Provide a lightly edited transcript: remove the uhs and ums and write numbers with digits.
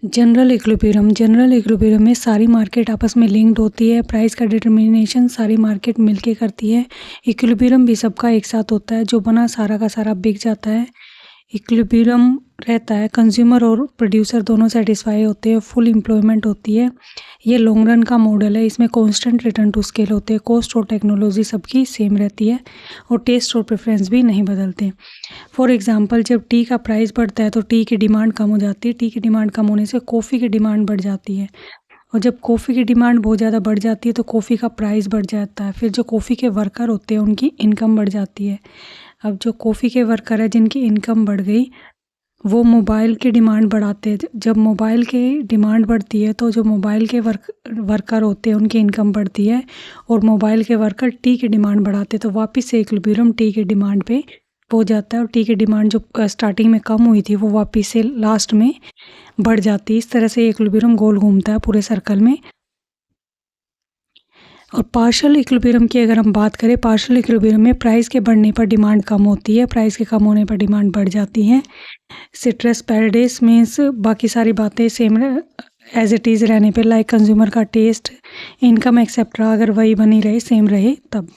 General equilibrium में सारी market आपस में लिंक्ड होती है। प्राइस का डिटर्मिनेशन सारी मार्केट मिलके करती है। इक्विलिब्रियम भी सबका एक साथ होता है, जो बना सारा का सारा बिक जाता है। इक्विलिब्रियम रहता है, कंज्यूमर और प्रोड्यूसर दोनों सेटिस्फाई होते हैं, फुल एम्प्लॉयमेंट होती है। ये लॉन्ग रन का मॉडल है, इसमें कांस्टेंट रिटर्न टू स्केल होते हैं, कॉस्ट और टेक्नोलॉजी सबकी सेम रहती है और टेस्ट और प्रेफरेंस भी नहीं बदलते। फॉर एग्जांपल, जब टी का प्राइस बढ़ता है तो टी की डिमांड कम हो जाती है। टी की डिमांड कम होने से कॉफ़ी की डिमांड बढ़ जाती है, और जब कॉफ़ी की डिमांड बहुत ज़्यादा बढ़ जाती है तो कॉफ़ी का प्राइस बढ़ जाता है। फिर जो कॉफ़ी के वर्कर होते हैं उनकी इनकम बढ़ जाती है। अब जो कॉफ़ी के वर्कर है जिनकी इनकम बढ़ गई, वो मोबाइल की डिमांड बढ़ाते हैं। जब मोबाइल की डिमांड बढ़ती है तो जो मोबाइल के वर्कर होते हैं उनकी इनकम बढ़ती है, और मोबाइल के वर्कर टी की डिमांड बढ़ाते हैं, तो वापस से इक्विलिब्रियम टी की डिमांड पे हो जाता है, और टी की डिमांड जो स्टार्टिंग में कम हुई थी वो वापस से लास्ट में बढ़ जाती है। इस तरह से इक्विलिब्रियम गोल घूमता है पूरे सर्कल में। और पार्शियल इक्विलिब्रियम की अगर हम बात करें, पार्शियल इक्विलिब्रियम में प्राइस के बढ़ने पर डिमांड कम होती है, प्राइस के कम होने पर डिमांड बढ़ जाती है। सिट्रस पैराडाइस मीन्स बाकी सारी बातें सेम एज इट इज़ रहने पे, लाइक कंज्यूमर का टेस्ट, इनकम एक्सेट्रा अगर वही बनी रहे, सेम रहे तब।